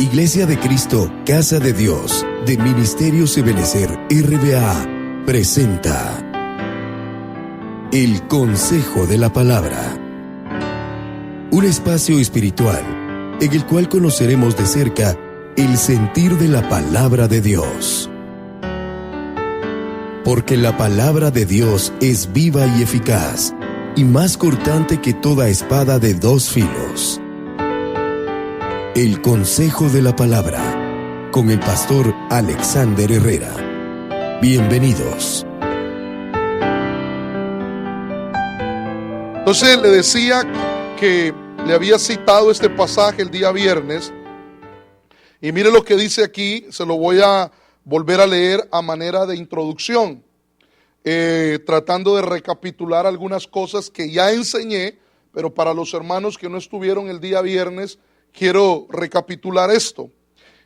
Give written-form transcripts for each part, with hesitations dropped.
Iglesia de Cristo, Casa de Dios, de Ministerios Ebenezer RBA, presenta El Consejo de la Palabra. Un espacio espiritual en el cual conoceremos de cerca el sentir de la Palabra de Dios. Porque la Palabra de Dios es viva y eficaz, y más cortante que toda espada de dos filos. El Consejo de la Palabra, con el pastor Alexander Herrera. Bienvenidos. Entonces le decía que le había citado este pasaje el día viernes, y mire lo que dice aquí, se lo voy a volver a leer a manera de introducción, tratando de recapitular algunas cosas que ya enseñé, pero para los hermanos que no estuvieron el día viernes, quiero recapitular esto.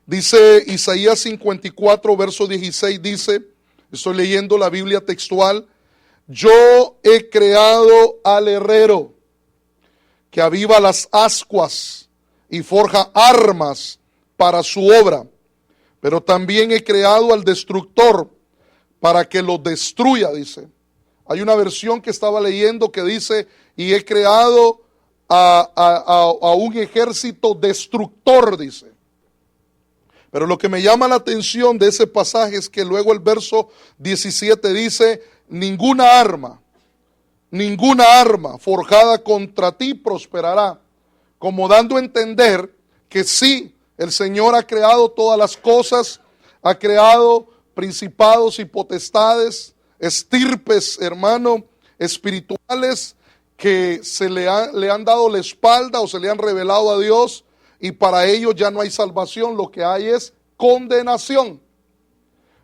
Dice Isaías 54, verso 16, dice, estoy leyendo la Biblia textual: yo he creado al herrero que aviva las ascuas y forja armas para su obra, pero también he creado al destructor para que lo destruya, dice. Hay una versión que estaba leyendo que dice, y he creado a un ejército destructor, dice. Pero lo que me llama la atención de ese pasaje es que luego el verso 17 dice, ninguna arma forjada contra ti prosperará, como dando a entender que sí, el Señor ha creado todas las cosas, ha creado principados y potestades, estirpes, hermano, espirituales, que le han dado la espalda o se le han revelado a Dios, y para ellos ya no hay salvación, lo que hay es condenación.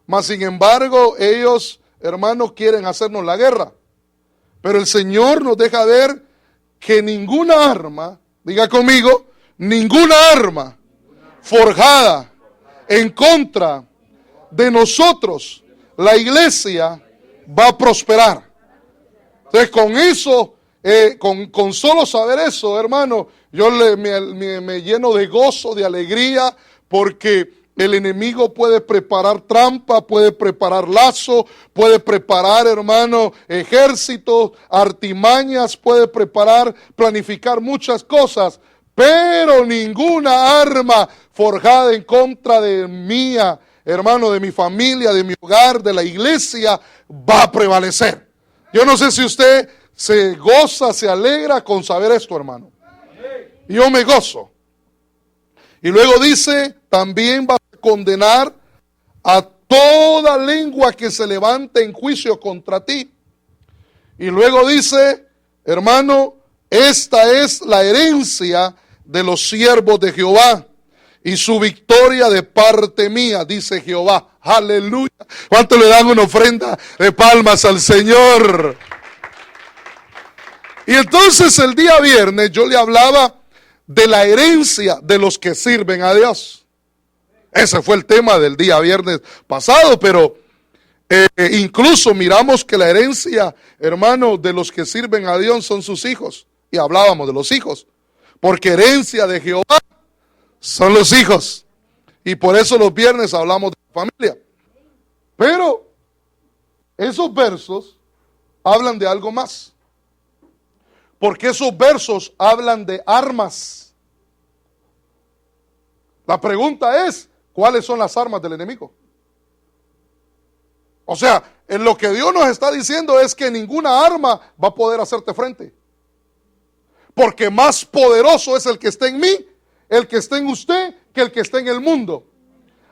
Mas sin embargo, ellos, hermanos, quieren hacernos la guerra. Pero el Señor nos deja ver que ninguna arma, diga conmigo, ninguna arma forjada en contra de nosotros, la iglesia, va a prosperar. Entonces con eso, con solo saber eso, hermano, yo me lleno de gozo, de alegría, porque el enemigo puede preparar trampa, puede preparar lazo, puede preparar, hermano, ejércitos, artimañas, puede planificar muchas cosas, pero ninguna arma forjada en contra de mía, hermano, de mi familia, de mi hogar, de la iglesia, va a prevalecer. Yo no sé si usted se goza, se alegra con saber esto, hermano. Yo me gozo. Y luego dice, también va a condenar a toda lengua que se levante en juicio contra ti. Y luego dice, hermano, esta es la herencia de los siervos de Jehová y su victoria de parte mía, dice Jehová. Aleluya. ¿Cuánto le dan una ofrenda de palmas al Señor? Y entonces el día viernes yo le hablaba de la herencia de los que sirven a Dios. Ese fue el tema del día viernes pasado, pero incluso miramos que la herencia, hermano, de los que sirven a Dios son sus hijos. Y hablábamos de los hijos, porque herencia de Jehová son los hijos. Y por eso los viernes hablamos de la familia. Pero esos versos hablan de algo más. Porque esos versos hablan de armas. La pregunta es, ¿cuáles son las armas del enemigo? O sea, en lo que Dios nos está diciendo es que ninguna arma va a poder hacerte frente. Porque más poderoso es el que está en mí, el que está en usted, que el que está en el mundo.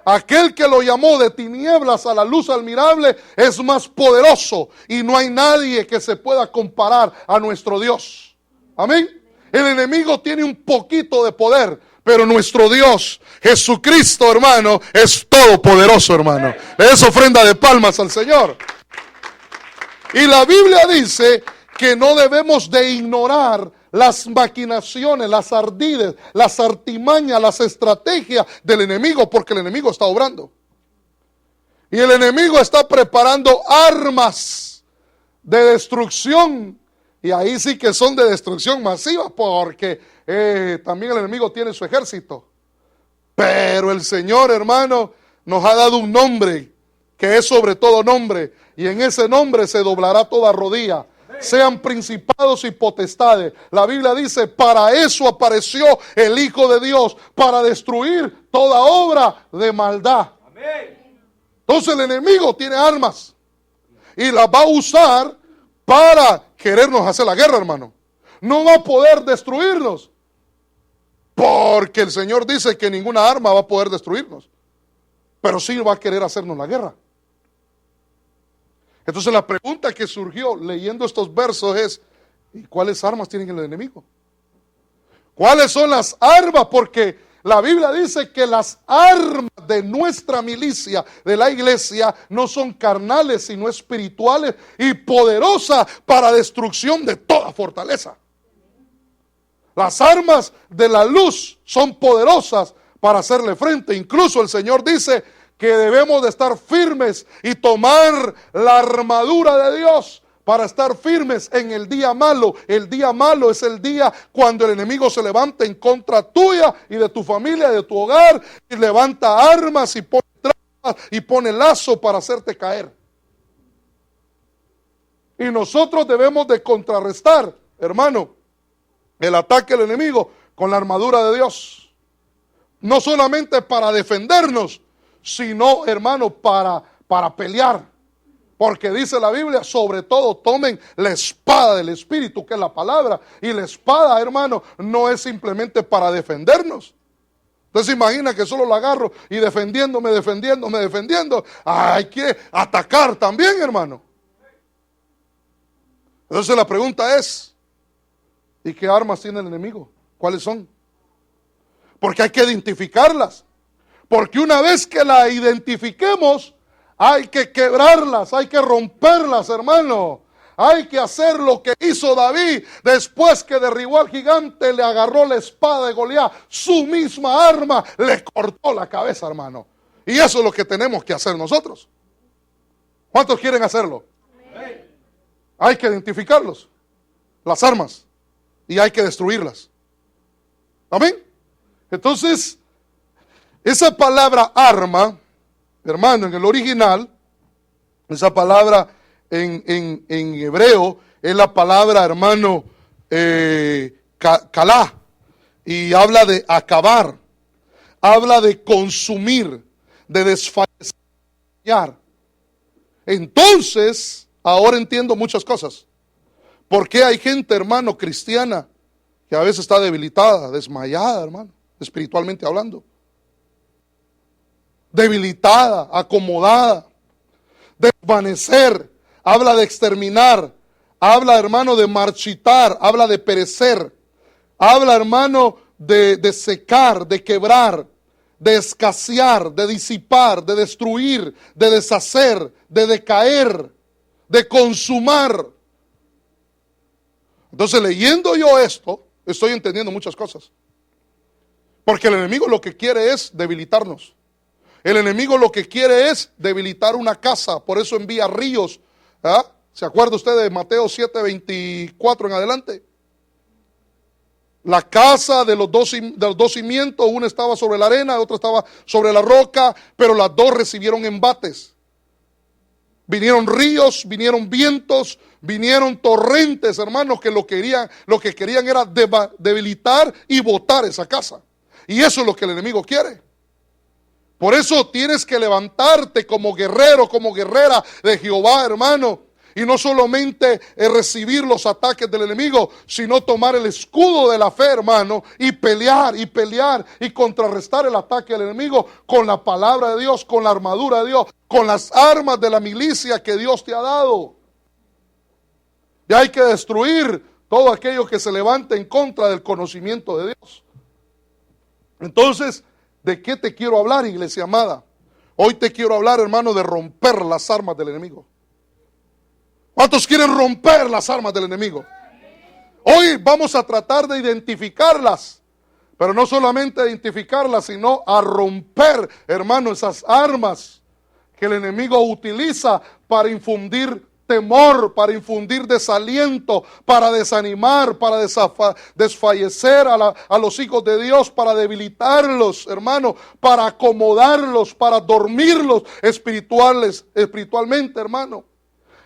Aquel que lo llamó de tinieblas a la luz admirable es más poderoso, y no hay nadie que se pueda comparar a nuestro Dios. Amén. El enemigo tiene un poquito de poder, pero nuestro Dios, Jesucristo, hermano, es todopoderoso, hermano. Le des ofrenda de palmas al Señor. Y la Biblia dice que no debemos de ignorar las maquinaciones, las ardides, las artimañas, las estrategias del enemigo, porque el enemigo está obrando. Y el enemigo está preparando armas de destrucción. Y ahí sí que son de destrucción masiva, porque también el enemigo tiene su ejército. Pero el Señor, hermano, nos ha dado un nombre que es sobre todo nombre, y en ese nombre se doblará toda rodilla, sean principados y potestades. La Biblia dice, para eso apareció el Hijo de Dios, para destruir toda obra de maldad. Entonces el enemigo tiene armas y las va a usar para querernos hacer la guerra, hermano. No va a poder destruirnos, porque el Señor dice que ninguna arma va a poder destruirnos, pero sí va a querer hacernos la guerra. Entonces la pregunta que surgió leyendo estos versos es, ¿y cuáles armas tiene el enemigo? ¿Cuáles son las armas? Porque la Biblia dice que las armas de nuestra milicia, de la iglesia, no son carnales, sino espirituales y poderosas para destrucción de toda fortaleza. Las armas de la luz son poderosas para hacerle frente. Incluso el Señor dice que debemos de estar firmes y tomar la armadura de Dios para estar firmes en el día malo. El día malo es el día cuando el enemigo se levanta en contra tuya y de tu familia, de tu hogar, y levanta armas y pone trampas y pone lazo para hacerte caer. Y nosotros debemos de contrarrestar, hermano, el ataque del enemigo con la armadura de Dios. No solamente para defendernos, sino, hermano, para pelear. Porque dice la Biblia, sobre todo tomen la espada del Espíritu, que es la palabra. Y la espada, hermano, no es simplemente para defendernos. Entonces imagina que solo la agarro y defendiendo. Hay que atacar también, hermano. Entonces la pregunta es, ¿y qué armas tiene el enemigo? ¿Cuáles son? Porque hay que identificarlas. Porque una vez que la identifiquemos, hay que quebrarlas, hay que romperlas, hermano. Hay que hacer lo que hizo David después que derribó al gigante, le agarró la espada de Goliat, su misma arma, le cortó la cabeza, hermano. Y eso es lo que tenemos que hacer nosotros. ¿Cuántos quieren hacerlo? Hay que identificarlos, las armas, y hay que destruirlas. Amén. Entonces, esa palabra arma, hermano, en el original, esa palabra en hebreo es la palabra, hermano, kalá, y habla de acabar, habla de consumir, de desfallecer. Entonces, ahora entiendo muchas cosas. ¿Por qué hay gente, hermano, cristiana que a veces está debilitada, desmayada, hermano, espiritualmente hablando? Debilitada, acomodada, desvanecer, habla de exterminar, habla, hermano, de marchitar, habla de perecer, habla, hermano, de secar, de quebrar, de escasear, de disipar, de destruir, de deshacer, de decaer, de consumar. Entonces, leyendo yo esto, estoy entendiendo muchas cosas. Porque el enemigo lo que quiere es debilitarnos. El enemigo lo que quiere es debilitar una casa, por eso envía ríos. ¿Ah? ¿Se acuerda usted de Mateo 7:24 en adelante? La casa de los dos cimientos, una estaba sobre la arena, otra estaba sobre la roca, pero las dos recibieron embates. Vinieron ríos, vinieron vientos, vinieron torrentes, hermanos, que lo que querían era debilitar y botar esa casa. Y eso es lo que el enemigo quiere. Por eso tienes que levantarte como guerrero, como guerrera de Jehová, hermano. Y no solamente recibir los ataques del enemigo, sino tomar el escudo de la fe, hermano, y pelear y contrarrestar el ataque del enemigo con la palabra de Dios, con la armadura de Dios, con las armas de la milicia que Dios te ha dado. Y hay que destruir todo aquello que se levante en contra del conocimiento de Dios. Entonces, ¿de qué te quiero hablar, iglesia amada? Hoy te quiero hablar, hermano, de romper las armas del enemigo. ¿Cuántos quieren romper las armas del enemigo? Hoy vamos a tratar de identificarlas, pero no solamente identificarlas, sino a romper, hermano, esas armas que el enemigo utiliza para infundir temor, para infundir desaliento, para desanimar, para desfallecer a los hijos de Dios, para debilitarlos, hermano, para acomodarlos, para dormirlos espiritualmente, hermano.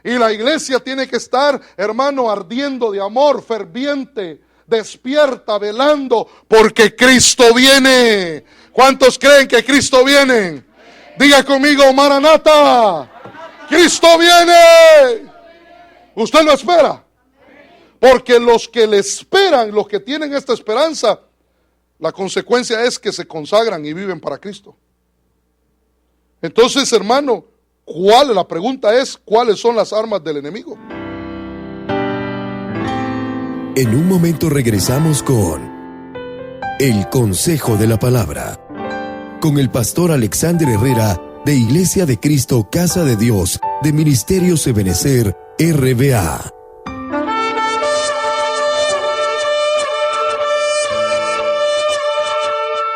Y la iglesia tiene que estar, hermano, ardiendo de amor, ferviente, despierta, velando, porque Cristo viene. ¿Cuántos creen que Cristo viene? Diga conmigo, Maranata. Cristo viene. ¿Usted lo espera? Porque los que le esperan, los que tienen esta esperanza, la consecuencia es que se consagran y viven para Cristo. Entonces, hermano, la pregunta es, ¿cuáles son las armas del enemigo? En un momento regresamos con el consejo de la palabra, con el pastor Alexander Herrera, de Iglesia de Cristo Casa de Dios, de Ministerios Ebenecer, RBA.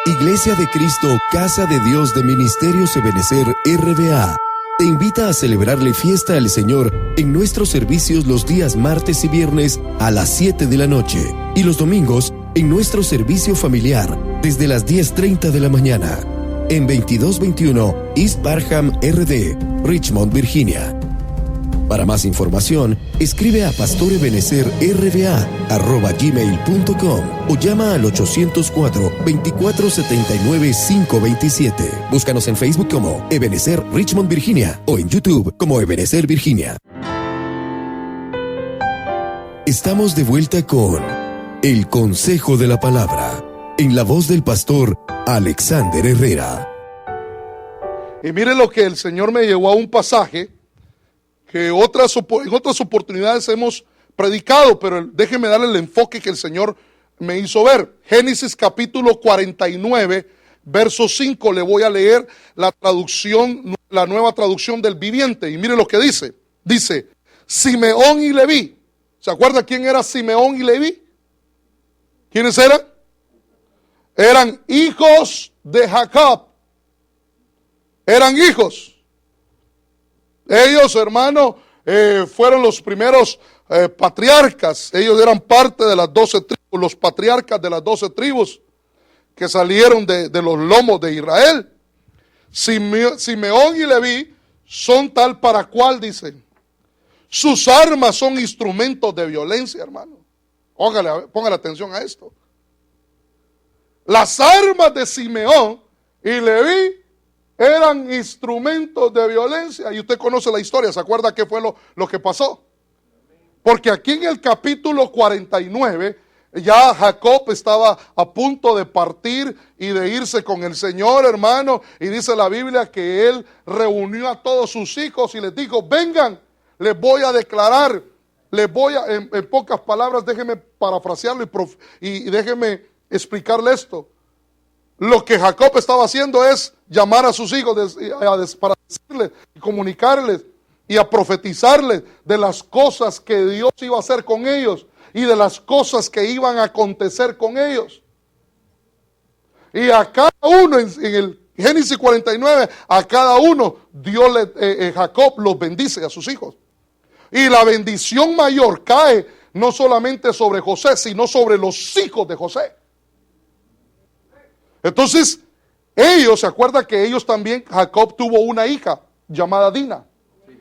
Iglesia de Cristo Casa de Dios, de Ministerios Ebenecer, RBA, te invita a celebrarle fiesta al Señor en nuestros servicios los días martes y viernes a las 7 de la noche y los domingos en nuestro servicio familiar desde las 10:30 de la mañana. En 2221 East Barham RD, Richmond, Virginia. Para más información, escribe a pastorebenecerrba@gmail.com o llama al 804-2479-527. Búscanos en Facebook como Ebenecer Richmond, Virginia, o en YouTube como Ebenecer Virginia. Estamos de vuelta con el consejo de la palabra, en la voz del pastor Alexander Herrera. Y mire lo que el Señor me llevó a un pasaje que en otras oportunidades hemos predicado, pero déjeme darle el enfoque que el Señor me hizo ver. Génesis capítulo 49, verso 5, le voy a leer la nueva traducción del Viviente, y mire lo que dice. Dice, Simeón y Leví. ¿Se acuerda quién era Simeón y Leví? ¿Quiénes eran? Eran hijos de Jacob. Eran hijos. Ellos, hermano, fueron los primeros patriarcas. Ellos eran parte de las 12 tribus, los patriarcas de las 12 tribus que salieron de los lomos de Israel. Simeón y Leví son tal para cual, dicen. Sus armas son instrumentos de violencia, hermano. Póngale atención a esto. Las armas de Simeón y Leví eran instrumentos de violencia. Y usted conoce la historia, ¿se acuerda qué fue lo que pasó? Porque aquí en el capítulo 49, ya Jacob estaba a punto de partir y de irse con el Señor, hermano. Y dice la Biblia que él reunió a todos sus hijos y les dijo, vengan, les voy a declarar, en pocas palabras, déjenme parafrasearlo y déjenme explicarle esto. Lo que Jacob estaba haciendo es llamar a sus hijos para decirles y comunicarles y a profetizarles de las cosas que Dios iba a hacer con ellos y de las cosas que iban a acontecer con ellos. Y a cada uno, en el Génesis 49, a cada uno Jacob los bendice a sus hijos. Y la bendición mayor cae no solamente sobre José, sino sobre los hijos de José. Entonces, ¿se acuerda que ellos también, Jacob tuvo una hija llamada Dina?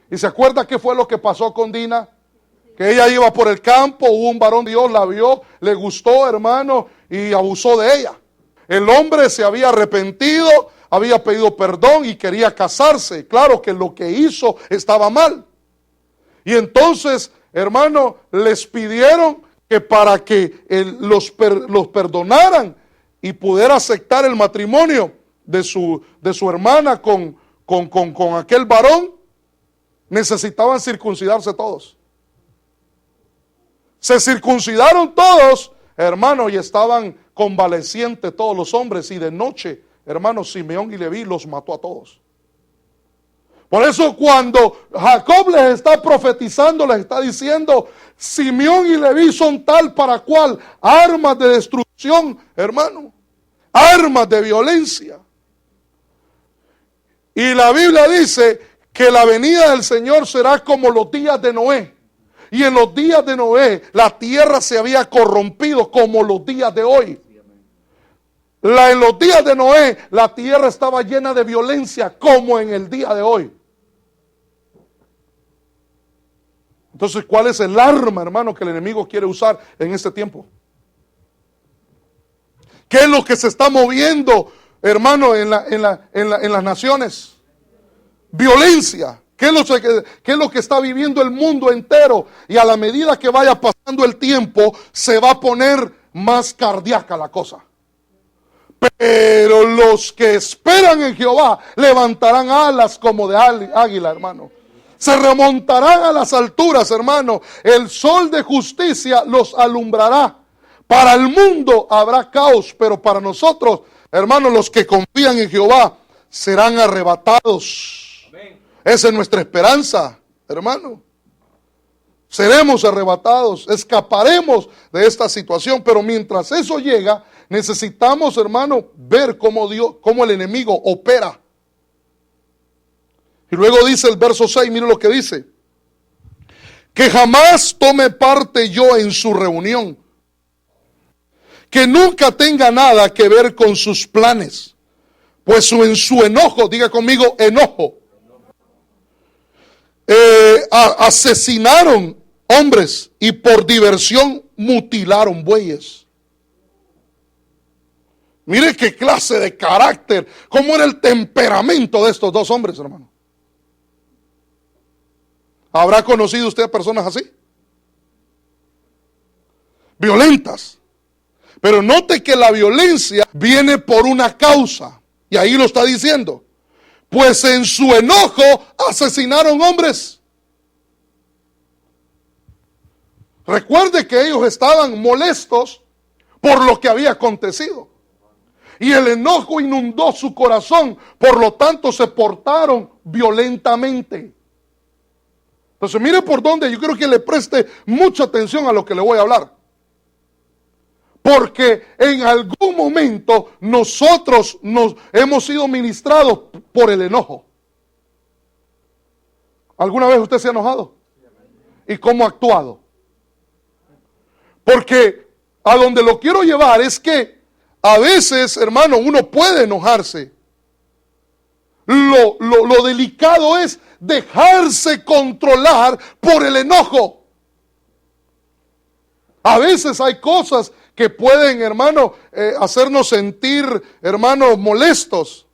¿Y se acuerda qué fue lo que pasó con Dina? Que ella iba por el campo, hubo un varón de Dios, la vio, le gustó, hermano, y abusó de ella. El hombre se había arrepentido, había pedido perdón y quería casarse. Claro que lo que hizo estaba mal. Y entonces, hermano, les pidieron que para que los perdonaran y pudiera aceptar el matrimonio de su hermana con aquel varón, necesitaban circuncidarse todos. Se circuncidaron todos, hermano, y estaban convalecientes todos los hombres. Y de noche, hermano, Simeón y Leví los mató a todos. Por eso cuando Jacob les está profetizando, les está diciendo, Simeón y Leví son tal para cual, armas de destrucción, hermano, armas de violencia. Y la Biblia dice que la venida del Señor será como los días de Noé. Y en los días de Noé la tierra se había corrompido como los días de hoy. En los días de Noé la tierra estaba llena de violencia como en el día de hoy. Entonces, ¿cuál es el arma, hermano, que el enemigo quiere usar en este tiempo? ¿Qué es lo que se está moviendo, hermano, en las naciones? Violencia. ¿Qué es lo que está viviendo el mundo entero? Y a la medida que vaya pasando el tiempo, se va a poner más cardíaca la cosa. Pero los que esperan en Jehová levantarán alas como de águila, hermano. Se remontarán a las alturas, hermano. El sol de justicia los alumbrará. Para el mundo habrá caos, pero para nosotros, hermanos, los que confían en Jehová, serán arrebatados. Amén. Esa es nuestra esperanza, hermano. Seremos arrebatados, escaparemos de esta situación, pero mientras eso llega, necesitamos, hermano, ver cómo el enemigo opera. Y luego dice el verso 6, mire lo que dice: que jamás tome parte yo en su reunión, que nunca tenga nada que ver con sus planes, pues en su enojo, diga conmigo, enojo, asesinaron hombres y por diversión mutilaron bueyes. Mire qué clase de carácter, cómo era el temperamento de estos dos hombres, hermano. ¿Habrá conocido usted personas así? Violentas. Pero note que la violencia viene por una causa. Y ahí lo está diciendo. Pues en su enojo asesinaron hombres. Recuerde que ellos estaban molestos por lo que había acontecido. Y el enojo inundó su corazón. Por lo tanto se portaron violentamente. Entonces mire por dónde yo quiero que le preste mucha atención a lo que le voy a hablar. Porque en algún momento nosotros nos hemos sido ministrados por el enojo. ¿Alguna vez usted se ha enojado? ¿Y cómo ha actuado? Porque a donde lo quiero llevar es que a veces, hermano, uno puede enojarse. Lo delicado es dejarse controlar por el enojo. A veces hay cosas que pueden, hermano, hacernos sentir, hermano, molestos.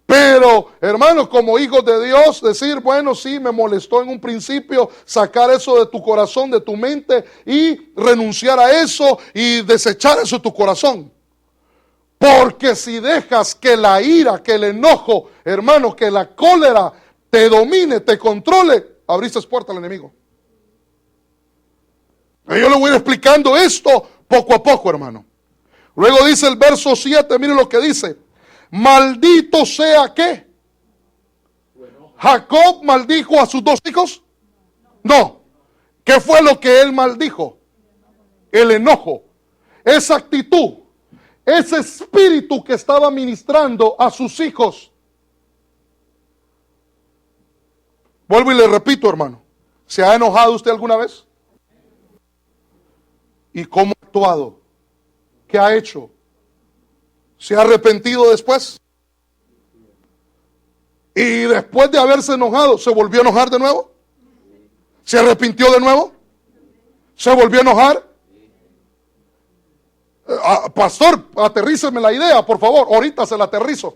Pero, hermano, como hijos de Dios, decir, bueno, sí, me molestó en un principio, sacar eso de tu corazón, de tu mente y renunciar a eso y desechar eso de tu corazón. Porque si dejas que la ira, que el enojo, hermano, que la cólera te domine, te controle, abriste puerta al enemigo. Y yo le voy explicando esto poco a poco, hermano. Luego dice el verso 7, mire lo que dice. Maldito sea ¿qué? ¿Jacob maldijo a sus dos hijos? No. ¿Qué fue lo que él maldijo? El enojo. Esa actitud. Ese espíritu que estaba ministrando a sus hijos. Vuelvo y le repito, hermano. ¿Se ha enojado usted alguna vez? ¿Y cómo ha actuado? ¿Qué ha hecho? ¿Se ha arrepentido después? Y después de haberse enojado, ¿se volvió a enojar de nuevo? ¿Se arrepintió de nuevo? ¿Se volvió a enojar? Pastor, aterríceme la idea, por favor. Ahorita se la aterrizo.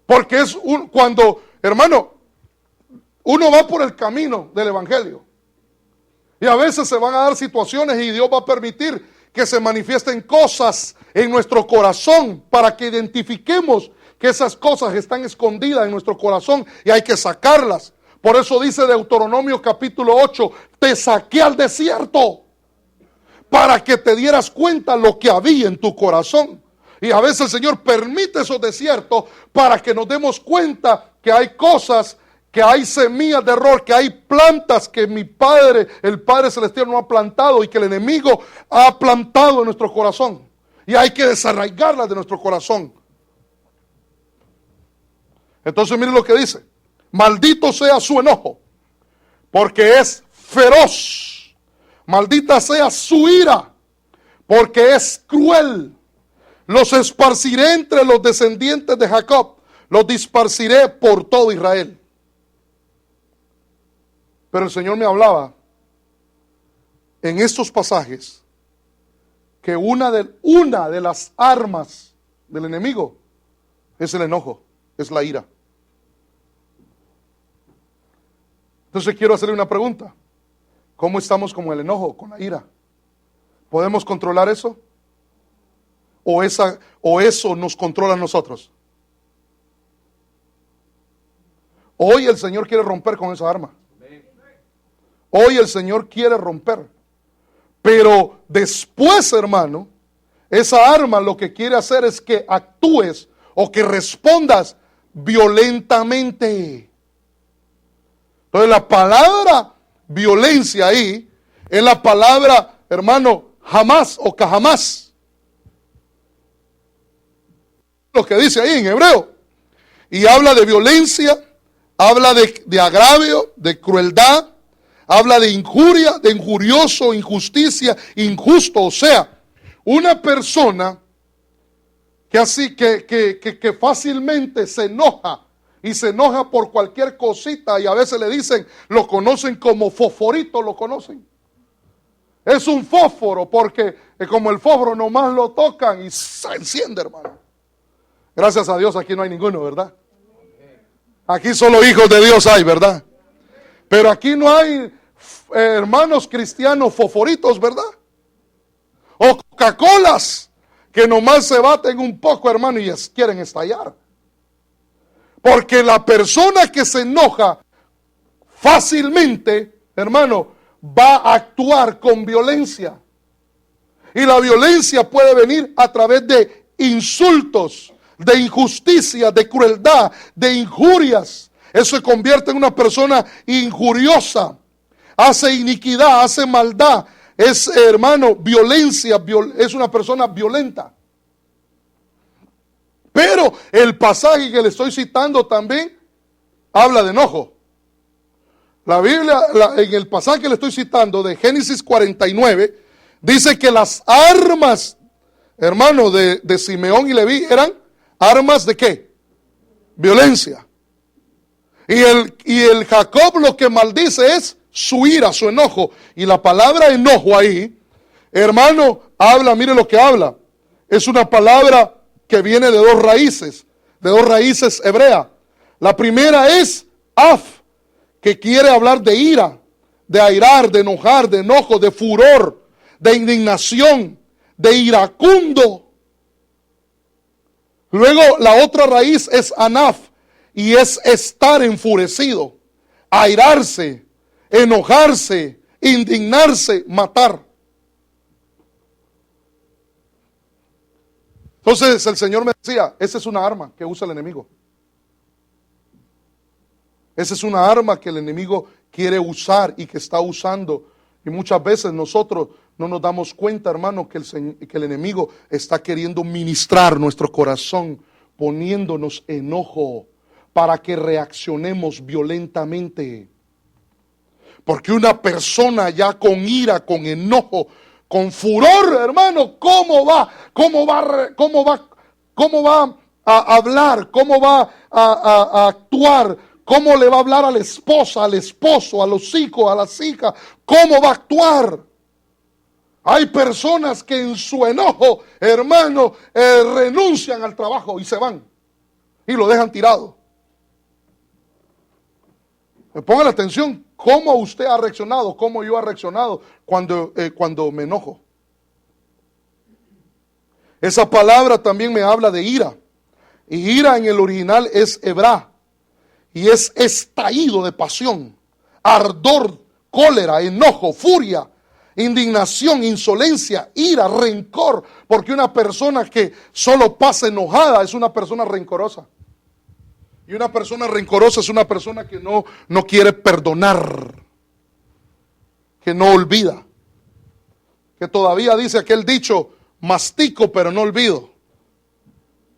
Porque es cuando, hermano, uno va por el camino del evangelio. Y a veces se van a dar situaciones y Dios va a permitir que se manifiesten cosas en nuestro corazón para que identifiquemos que esas cosas están escondidas en nuestro corazón y hay que sacarlas. Por eso dice Deuteronomio capítulo 8, te saqué al desierto para que te dieras cuenta lo que había en tu corazón. Y a veces el Señor permite esos desiertos para que nos demos cuenta que hay cosas, que hay semillas de error, que hay plantas que mi Padre, el Padre Celestial, no ha plantado y que el enemigo ha plantado en nuestro corazón. Y hay que desarraigarlas de nuestro corazón. Entonces mire lo que dice. Maldito sea su enojo, porque es feroz. Maldita sea su ira, porque es cruel. Los esparciré entre los descendientes de Jacob, los disparciré por todo Israel. Pero el Señor me hablaba en estos pasajes que una de las armas del enemigo es el enojo, es la ira. Entonces quiero hacerle una pregunta. ¿Cómo estamos con el enojo, con la ira? ¿Podemos controlar eso? ¿O eso nos controla a nosotros? Hoy el Señor quiere romper con esa arma. Hoy el Señor quiere romper. Pero después, hermano, esa arma lo que quiere hacer es que actúes o que respondas violentamente. Entonces la palabra violencia ahí es la palabra, hermano, jamás o cajamás. Lo que dice ahí en hebreo. Y habla de violencia, habla de agravio, de crueldad, habla de injuria, de injurioso, injusticia, injusto. O sea, una persona que fácilmente se enoja y se enoja por cualquier cosita y a veces le dicen, lo conocen como fosforito, lo conocen. Es un fósforo porque como el fósforo nomás lo tocan y se enciende, hermano. Gracias a Dios aquí no hay ninguno, ¿verdad? Aquí solo hijos de Dios hay, ¿verdad? Pero aquí no hay hermanos cristianos fosforitos, ¿verdad? O Coca-Colas que nomás se baten un poco, hermano, y quieren estallar. Porque la persona que se enoja fácilmente, hermano, va a actuar con violencia. Y la violencia puede venir a través de insultos, de injusticia, de crueldad, de injurias. Eso se convierte en una persona injuriosa. Hace iniquidad, hace maldad. Es, hermano, violencia, es una persona violenta. Pero el pasaje que le estoy citando también habla de enojo. La Biblia, en el pasaje que le estoy citando de Génesis 49, dice que las armas, hermano, de Simeón y Leví eran armas de ¿qué? Violencia. Y el Jacob lo que maldice es su ira, su enojo. Y la palabra enojo ahí, hermano, habla, mire lo que habla. Es una palabra que viene de dos raíces hebreas. La primera es af, que quiere hablar de ira, de airar, de enojar, de enojo, de furor, de indignación, de iracundo. Luego la otra raíz es anaf, y es estar enfurecido, airarse, enojarse, indignarse, matar. Entonces el Señor me decía, esa es una arma que usa el enemigo. Esa es una arma que el enemigo quiere usar y que está usando. Y muchas veces nosotros no nos damos cuenta, hermano, que el enemigo está queriendo ministrar nuestro corazón, poniéndonos enojo para que reaccionemos violentamente. Porque una persona ya con ira, con enojo, con furor, hermano, ¿cómo va a hablar? ¿Cómo va a actuar? ¿Cómo le va a hablar a la esposa, al esposo, a los hijos, a las hijas? ¿Cómo va a actuar? Hay personas que en su enojo, hermano, renuncian al trabajo y se van. Y lo dejan tirado. Pongan atención, cómo usted ha reaccionado, cómo yo he reaccionado cuando me enojo. Esa palabra también me habla de ira. Y ira en el original es hebrá. Y es estallido de pasión, ardor, cólera, enojo, furia, indignación, insolencia, ira, rencor. Porque una persona que solo pasa enojada es una persona rencorosa. Y una persona rencorosa es una persona que no quiere perdonar, que no olvida, que todavía dice aquel dicho, mastico pero no olvido,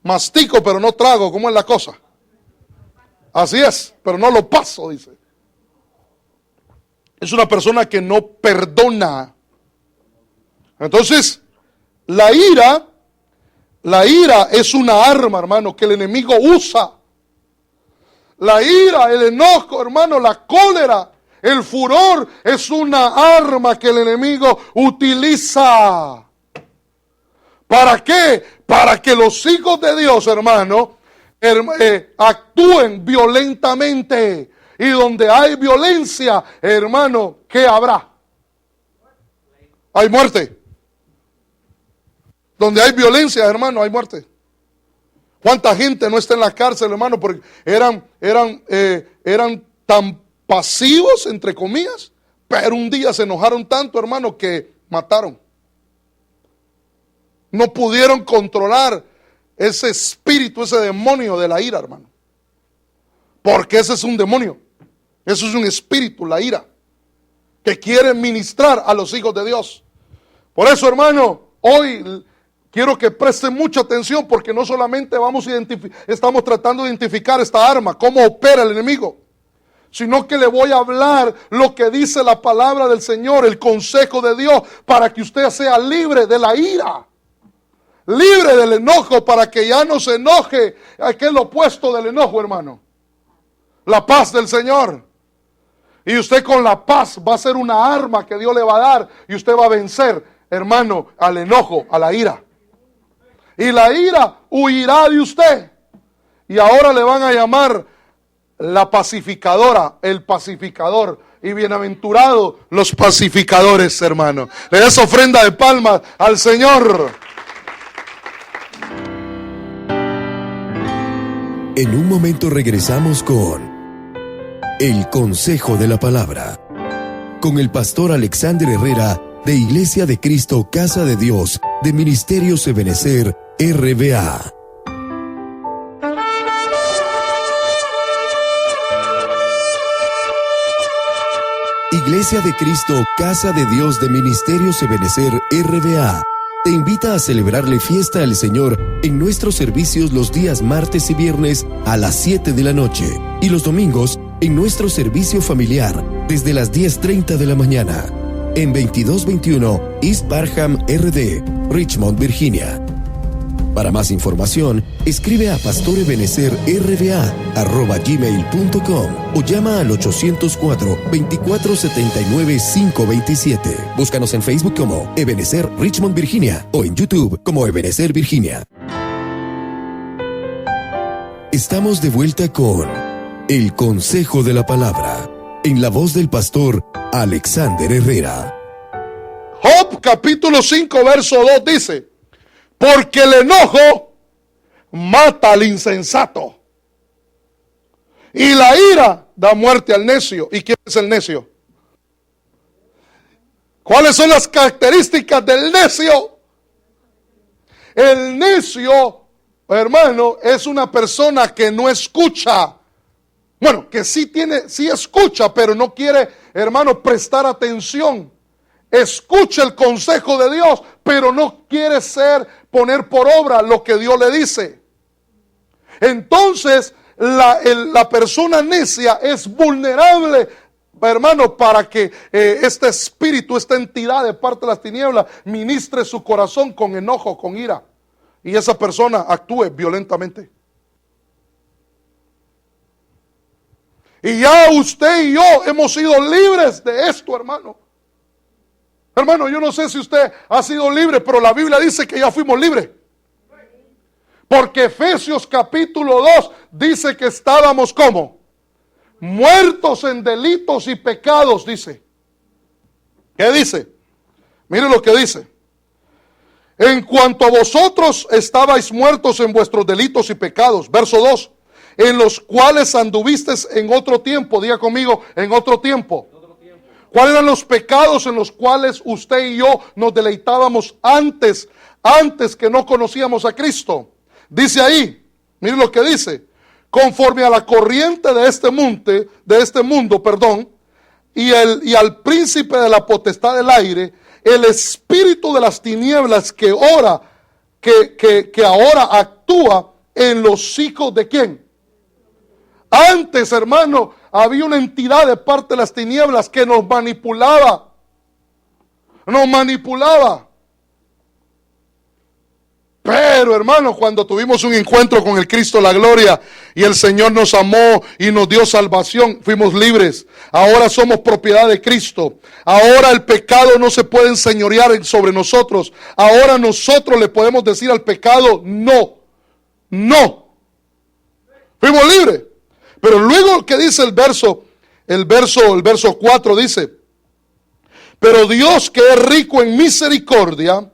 mastico pero no trago. ¿Cómo es la cosa? Así es, pero no lo paso, dice. Es una persona que no perdona. Entonces, la ira es una arma, hermano, que el enemigo usa. La ira, el enojo, hermano, la cólera, el furor es una arma que el enemigo utiliza. ¿Para qué? Para que los hijos de Dios, hermano, actúen violentamente. Y donde hay violencia, hermano, ¿qué habrá? Hay muerte. Donde hay violencia, hermano, hay muerte. ¿Cuánta gente no está en la cárcel, hermano? Porque eran tan pasivos, entre comillas, pero un día se enojaron tanto, hermano, que mataron. No pudieron controlar ese espíritu, ese demonio de la ira, hermano. Porque ese es un demonio. Eso es un espíritu, la ira, que quiere ministrar a los hijos de Dios. Por eso, hermano, hoy quiero que presten mucha atención, porque no solamente estamos tratando de identificar esta arma, cómo opera el enemigo, sino que le voy a hablar lo que dice la palabra del Señor, el consejo de Dios, para que usted sea libre de la ira, libre del enojo, para que ya no se enoje. ¿Qué es lo opuesto del enojo, hermano? La paz del Señor. Y usted con la paz va a ser una arma que Dios le va a dar, y usted va a vencer, hermano, al enojo, a la ira. Y la ira huirá de usted. Y ahora le van a llamar la pacificadora, el pacificador. Y bienaventurados los pacificadores, hermano. Le des ofrenda de palmas al Señor. En un momento regresamos con el consejo de la palabra, con el pastor Alexander Herrera, de Iglesia de Cristo Casa de Dios, de Ministerios Ebenecer, RBA. Iglesia de Cristo Casa de Dios, de Ministerios Ebenecer, RBA, te invita a celebrarle fiesta al Señor en nuestros servicios los días martes y viernes a las 7 de la noche y los domingos en nuestro servicio familiar desde las 10:30 de la mañana en 2221 East Barham RD, Richmond, Virginia. Para más información, escribe a pastorebenecerrba@gmail.com o llama al 804-2479-527. Búscanos en Facebook como Ebenecer Richmond, Virginia, o en YouTube como Ebenecer Virginia. Estamos de vuelta con el consejo de la palabra, en la voz del pastor Alexander Herrera. Job capítulo 5 verso 2 dice: porque el enojo mata al insensato, y la ira da muerte al necio. ¿Y quién es el necio? ¿Cuáles son las características del necio? El necio, hermano, es una persona que no escucha. Bueno, que sí escucha, pero no quiere, hermano, prestar atención. Escucha el consejo de Dios, pero no quiere poner por obra lo que Dios le dice. Entonces, la persona necia es vulnerable, hermano, para que este espíritu, esta entidad de parte de las tinieblas, ministre su corazón con enojo, con ira, y esa persona actúe violentamente. Y ya usted y yo hemos sido libres de esto, hermano. Hermano, yo no sé si usted ha sido libre, pero la Biblia dice que ya fuimos libres. Porque Efesios capítulo 2 dice que estábamos como muertos en delitos y pecados, dice. ¿Qué dice? Mire lo que dice. En cuanto a vosotros estabais muertos en vuestros delitos y pecados, verso 2, en los cuales anduvisteis en otro tiempo. Diga conmigo, en otro tiempo. ¿Cuáles eran los pecados en los cuales usted y yo nos deleitábamos antes que no conocíamos a Cristo? Dice ahí, mire lo que dice: conforme a la corriente de este mundo, y al príncipe de la potestad del aire, el espíritu de las tinieblas que ahora actúa en los hijos de ¿quién? Antes, hermano, había una entidad de parte de las tinieblas que nos manipulaba. Nos manipulaba. Pero, hermano, cuando tuvimos un encuentro con el Cristo de la gloria y el Señor nos amó y nos dio salvación, fuimos libres. Ahora somos propiedad de Cristo. Ahora el pecado no se puede enseñorear sobre nosotros. Ahora nosotros le podemos decir al pecado no. No. Fuimos libres. Pero luego que dice el verso 4 dice: pero Dios, que es rico en misericordia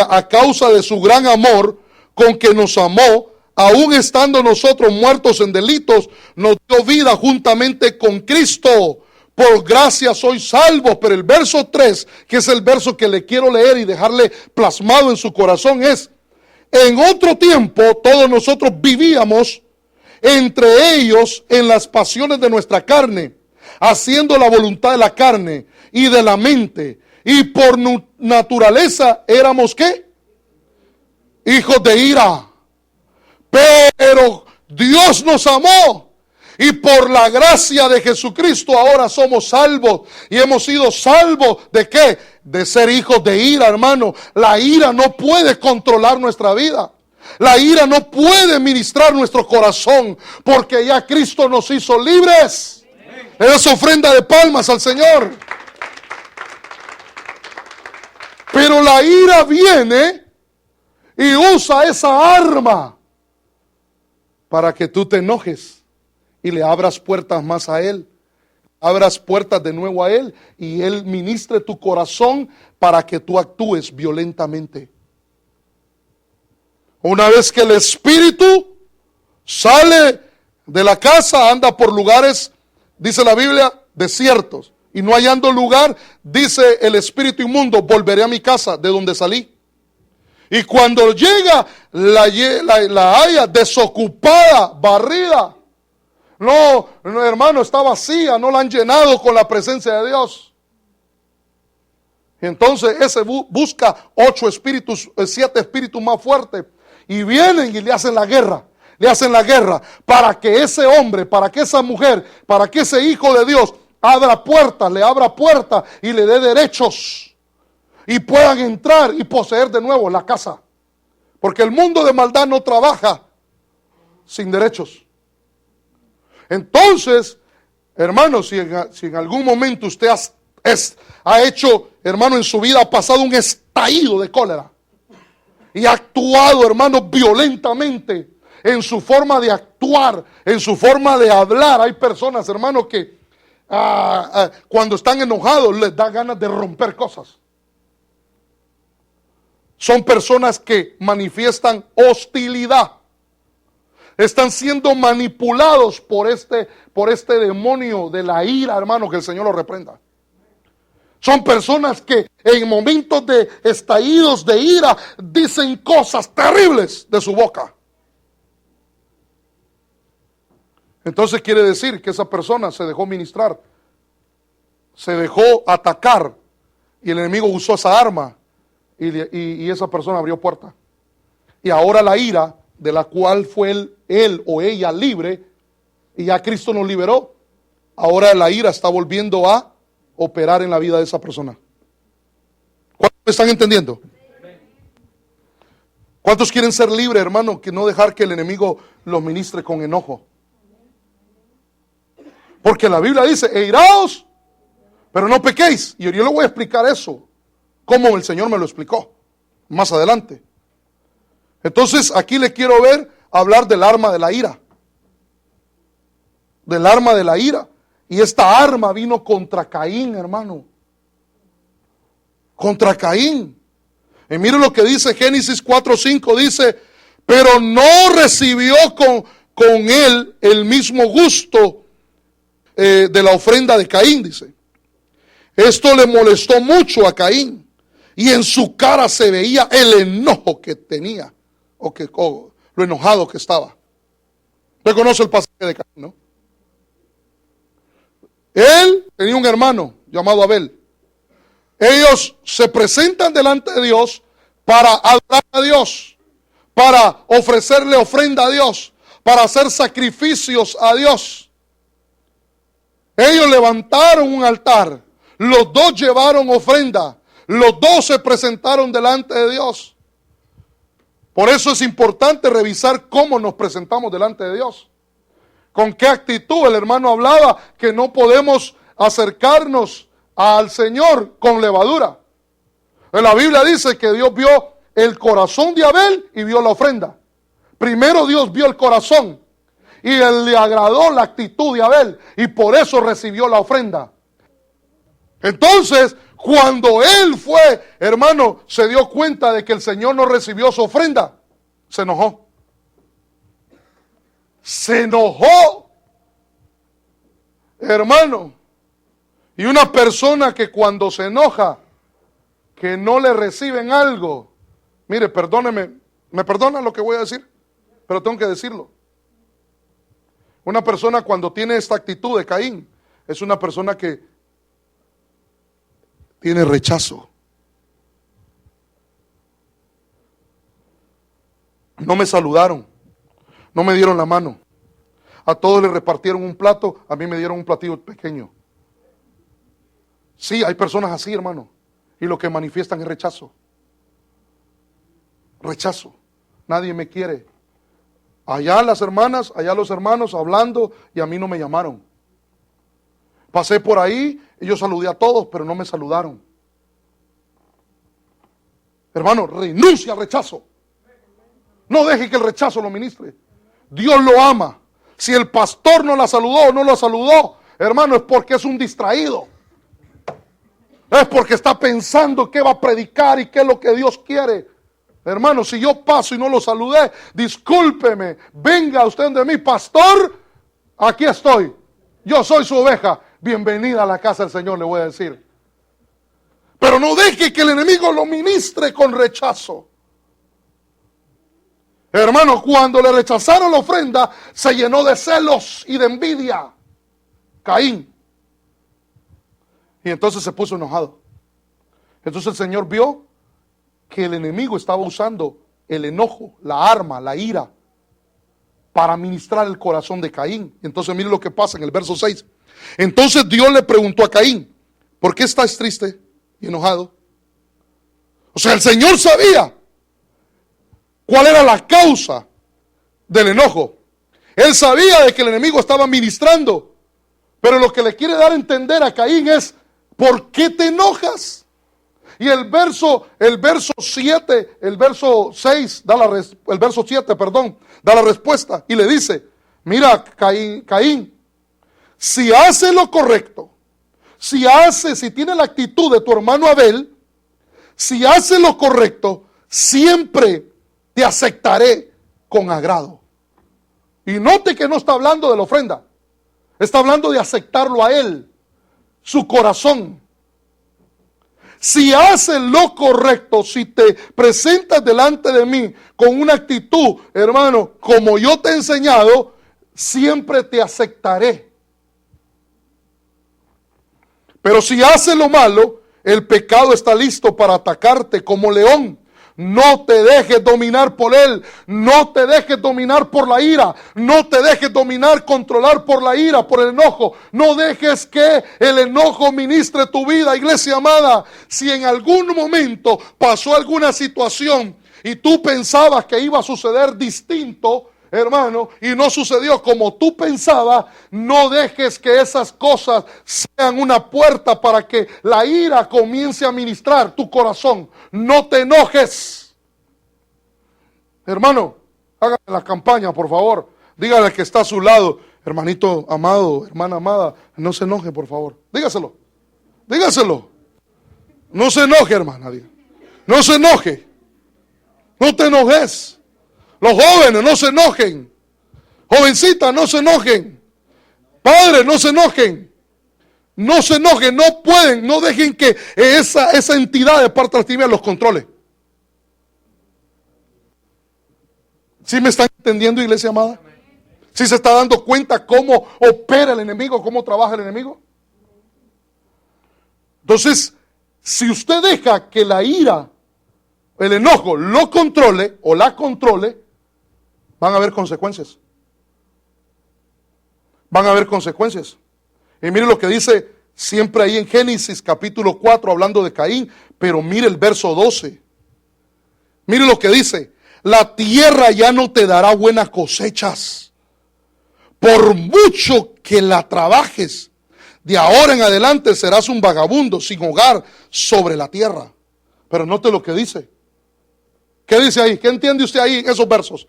a causa de su gran amor con que nos amó, aun estando nosotros muertos en delitos, nos dio vida juntamente con Cristo. Por gracia sois salvos. Pero el verso 3, que es el verso que le quiero leer y dejarle plasmado en su corazón, es: en otro tiempo todos nosotros vivíamos entre ellos en las pasiones de nuestra carne, haciendo la voluntad de la carne y de la mente, y por naturaleza éramos ¿qué? Hijos de ira. Pero Dios nos amó, y por la gracia de Jesucristo ahora somos salvos. Y hemos sido salvos ¿de qué? De ser hijos de ira, hermano. La ira no puede controlar nuestra vida. La ira no puede ministrar nuestro corazón, porque ya Cristo nos hizo libres. Es ofrenda de palmas al Señor. Pero la ira viene y usa esa arma para que tú te enojes y le abras puertas más a Él. Abras puertas de nuevo a Él y Él ministre tu corazón para que tú actúes violentamente. Una vez que el espíritu sale de la casa, anda por lugares, dice la Biblia, desiertos. Y no hallando lugar, dice el espíritu inmundo: volveré a mi casa de donde salí. Y cuando llega, la halla desocupada, barrida. No, hermano, está vacía, no la han llenado con la presencia de Dios. Y entonces ese busca 7 espíritus más fuertes. Y vienen y le hacen la guerra. Le hacen la guerra para que ese hombre, para que esa mujer, para que ese hijo de Dios le abra puertas y le dé derechos. Y puedan entrar y poseer de nuevo la casa. Porque el mundo de maldad no trabaja sin derechos. Entonces, hermano, si en algún momento usted ha hecho, hermano, en su vida ha pasado un estallido de cólera y ha actuado, hermano, violentamente en su forma de actuar, en su forma de hablar. Hay personas, hermano, que cuando están enojados les da ganas de romper cosas. Son personas que manifiestan hostilidad. Están siendo manipulados por este demonio de la ira, hermano, que el Señor lo reprenda. Son personas que en momentos de estallidos de ira dicen cosas terribles de su boca. Entonces quiere decir que esa persona se dejó ministrar, se dejó atacar, y el enemigo usó esa arma y esa persona abrió puerta. Y ahora la ira de la cual fue él o ella libre, y ya Cristo nos liberó, ahora la ira está volviendo a operar en la vida de esa persona. ¿Cuántos me están entendiendo? ¿Cuántos quieren ser libres, hermano? Que no dejar que el enemigo los ministre con enojo. Porque la Biblia dice: eiraos, pero no pequéis. Y yo le voy a explicar eso, como el Señor me lo explicó más adelante. Entonces aquí le quiero hablar del arma de la ira. Del arma de la ira. Y esta arma vino contra Caín, hermano. Contra Caín. Y mire lo que dice Génesis 4:5. Dice: pero no recibió con él el mismo gusto de la ofrenda de Caín, dice. Esto le molestó mucho a Caín. Y en su cara se veía el enojo que tenía. O lo enojado que estaba. Usted conoce el pasaje de Caín, ¿no? Él tenía un hermano llamado Abel. Ellos se presentan delante de Dios para adorar a Dios, para ofrecerle ofrenda a Dios, para hacer sacrificios a Dios. Ellos levantaron un altar, los dos llevaron ofrenda, los dos se presentaron delante de Dios. Por eso es importante revisar cómo nos presentamos delante de Dios. Con qué actitud. El hermano hablaba que no podemos acercarnos al Señor con levadura. En la Biblia dice que Dios vio el corazón de Abel y vio la ofrenda. Primero Dios vio el corazón y él le agradó la actitud de Abel y por eso recibió la ofrenda. Entonces, cuando él fue, hermano, se dio cuenta de que el Señor no recibió su ofrenda, se enojó. Se enojó, hermano. Y una persona que cuando se enoja, que no le reciben algo, mire, perdóneme, me perdonan lo que voy a decir, pero tengo que decirlo. Una persona cuando tiene esta actitud de Caín, es una persona que tiene rechazo. No me saludaron, no me dieron la mano. A todos les repartieron un plato, a mí me dieron un platillo pequeño. Sí, hay personas así, hermano, y lo que manifiestan es rechazo. Rechazo. Nadie me quiere. Allá las hermanas, allá los hermanos hablando y a mí no me llamaron. Pasé por ahí y yo saludé a todos, pero no me saludaron. Hermano, renuncia al rechazo. No deje que el rechazo lo ministre. Dios lo ama. Si el pastor no la saludó o no lo saludó, hermano, es porque es un distraído. Es porque está pensando qué va a predicar y qué es lo que Dios quiere. Hermano, si yo paso y no lo saludé, discúlpeme, venga usted de mí, pastor, aquí estoy. Yo soy su oveja. Bienvenida a la casa del Señor, le voy a decir. Pero no deje que el enemigo lo ministre con rechazo. Hermano, cuando le rechazaron la ofrenda, se llenó de celos y de envidia. Caín. Y entonces se puso enojado. Entonces el Señor vio que el enemigo estaba usando el enojo, la arma, la ira, para ministrar el corazón de Caín. Y entonces mire lo que pasa en el verso 6. Entonces Dios le preguntó a Caín, ¿por qué estás triste y enojado? O sea, el Señor sabía cuál era la causa del enojo. Él sabía de que el enemigo estaba ministrando, pero lo que le quiere dar a entender a Caín es, ¿por qué te enojas? Y el verso 7, el verso 6, el verso 7, perdón, da la respuesta y le dice, mira Caín, si hace lo correcto, si tiene la actitud de tu hermano Abel, si hace lo correcto, siempre te aceptaré con agrado. Y note que no está hablando de la ofrenda, está hablando de aceptarlo a él, su corazón. Si haces lo correcto, si te presentas delante de mí con una actitud, hermano, como yo te he enseñado, siempre te aceptaré. Pero si haces lo malo, el pecado está listo para atacarte como león. No te dejes dominar por él, no te dejes dominar por la ira, no te dejes controlar por la ira, por el enojo. No dejes que el enojo ministre tu vida, iglesia amada. Si en algún momento pasó alguna situación y tú pensabas que iba a suceder distinto, hermano, y no sucedió como tú pensabas, no dejes que esas cosas sean una puerta para que la ira comience a ministrar tu corazón. No te enojes. Hermano, hágame la campaña, por favor. Dígale al que está a su lado, hermanito amado, hermana amada, no se enoje, por favor. Dígaselo. Dígaselo. No se enoje, hermana. No se enoje. No te enojes. Los jóvenes, no se enojen. Jovencitas, no se enojen. Padres, no se enojen. No se enojen, no pueden, no dejen que esa entidad de parte de las tinieblas los controle. ¿Sí me están entendiendo, iglesia amada? ¿Sí se está dando cuenta cómo opera el enemigo, cómo trabaja el enemigo? Entonces, si usted deja que la ira, el enojo lo controle o la controle, van a haber consecuencias. van a haber consecuencias. Y mire lo que dice siempre ahí en Génesis capítulo 4, hablando de Caín, pero mire el verso 12. Mire lo que dice: la tierra ya no te dará buenas cosechas, por mucho que la trabajes. De ahora en adelante serás un vagabundo sin hogar sobre la tierra. Pero note lo que dice. ¿Qué dice ahí? ¿Qué entiende usted ahí en esos versos?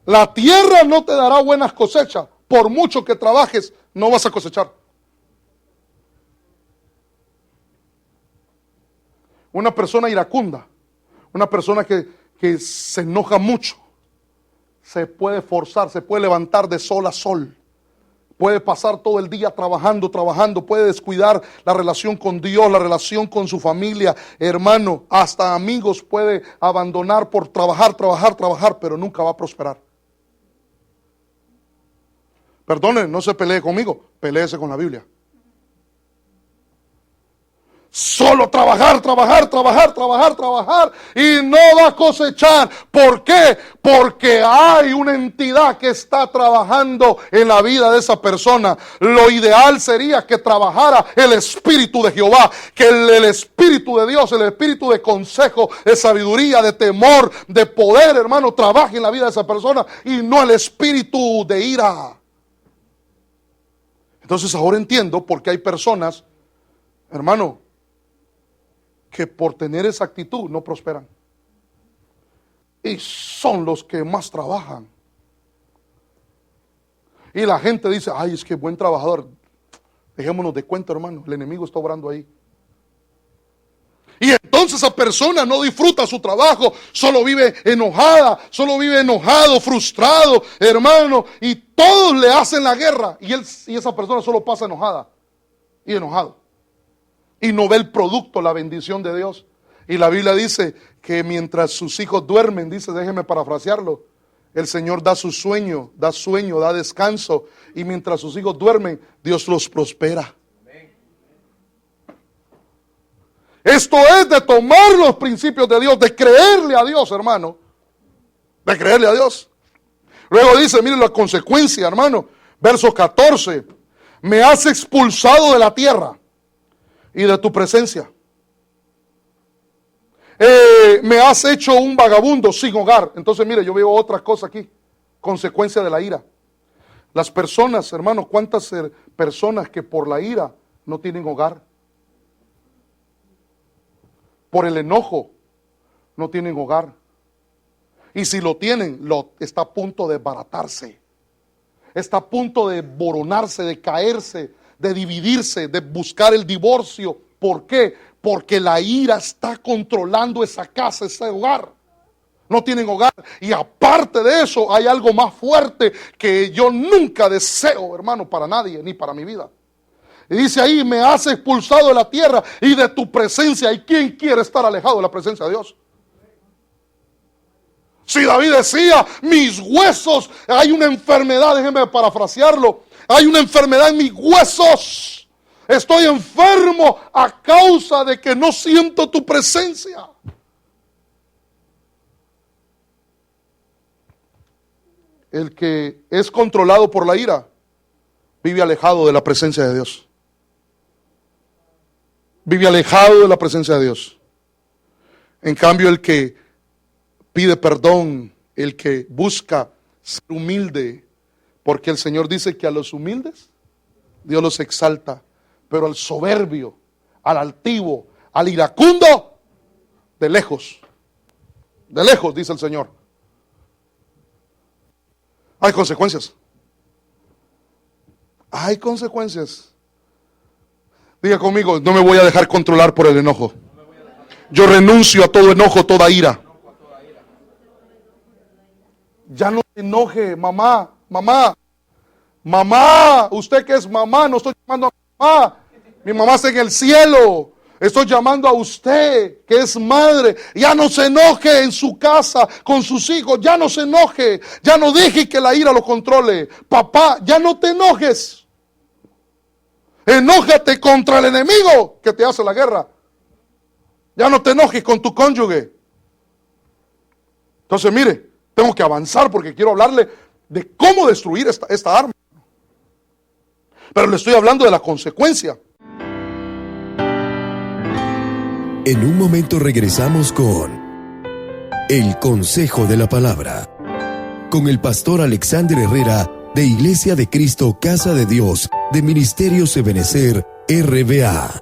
La tierra no te dará buenas cosechas. Por mucho que trabajes, no vas a cosechar. Una persona iracunda, una persona que se enoja mucho, se puede forzar, se puede levantar de sol a sol. Puede pasar todo el día trabajando, puede descuidar la relación con Dios, la relación con su familia, hermano, hasta amigos puede abandonar por trabajar, pero nunca va a prosperar. Perdone, no se pelee conmigo, peléese con la Biblia. Solo trabajar y no va a cosechar. ¿Por qué? Porque hay una entidad que está trabajando en la vida de esa persona. Lo ideal sería que trabajara el Espíritu de Jehová, que el Espíritu de Dios, el Espíritu de consejo, de sabiduría, de temor, de poder, hermano, trabaje en la vida de esa persona y no el espíritu de ira. Entonces ahora entiendo por qué hay personas, hermano, que por tener esa actitud no prosperan. Y son los que más trabajan. Y la gente dice: ay, es que buen trabajador. Dejémonos de cuenta, hermano, el enemigo está obrando ahí. Y entonces esa persona no disfruta su trabajo, solo vive enojada, solo vive enojado, frustrado, hermano, y todos le hacen la guerra. Y esa persona solo pasa enojada y enojado. Y no ve el producto, la bendición de Dios. Y la Biblia dice que mientras sus hijos duermen, dice, déjeme parafrasearlo, el Señor da su sueño, da descanso. Y mientras sus hijos duermen, Dios los prospera. Esto es de tomar los principios de Dios, de creerle a Dios, hermano. De creerle a Dios. Luego dice, mire la consecuencia, hermano. Verso 14. Me has expulsado de la tierra y de tu presencia. Me has hecho un vagabundo sin hogar. Entonces mire, yo veo otra cosa aquí. Consecuencia de la ira. Las personas, hermano, ¿cuántas personas que por la ira no tienen hogar? Por el enojo no tienen hogar. Y si lo tienen, está a punto de desbaratarse. Está a punto de boronarse, de caerse, de dividirse, de buscar el divorcio. ¿Por qué? Porque la ira está controlando esa casa, ese hogar. No tienen hogar. Y aparte de eso, hay algo más fuerte que yo nunca deseo, hermano, para nadie, ni para mi vida. Y dice ahí, me has expulsado de la tierra y de tu presencia. ¿Y quién quiere estar alejado de la presencia de Dios? Si David decía, mis huesos, hay una enfermedad, déjenme parafrasearlo, hay una enfermedad en mis huesos. Estoy enfermo a causa de que no siento tu presencia. El que es controlado por la ira vive alejado de la presencia de Dios. Vive alejado de la presencia de Dios. En cambio, el que pide perdón, el que busca ser humilde, porque el Señor dice que a los humildes Dios los exalta, pero al soberbio, al altivo, al iracundo, de lejos, dice el Señor. Hay consecuencias. Hay consecuencias. Diga conmigo, no me voy a dejar controlar por el enojo. Yo renuncio a todo enojo, toda ira. Ya no se enoje, mamá. Mamá, usted que es mamá, no estoy llamando a mamá. Mi mamá está en el cielo. Estoy llamando a usted que es madre. Ya no se enoje en su casa con sus hijos. Ya no se enoje. Ya no deje que la ira lo controle. Papá, ya no te enojes. Enójate contra el enemigo que te hace la guerra. Ya no te enojes con tu cónyuge. Entonces mire, tengo que avanzar porque quiero hablarle de cómo destruir esta arma. pero le estoy hablando de la consecuencia. En un momento regresamos con el consejo de la palabra, con el pastor Alexander Herrera, de Iglesia de Cristo Casa de Dios, de Ministerios Ebenecer, RBA.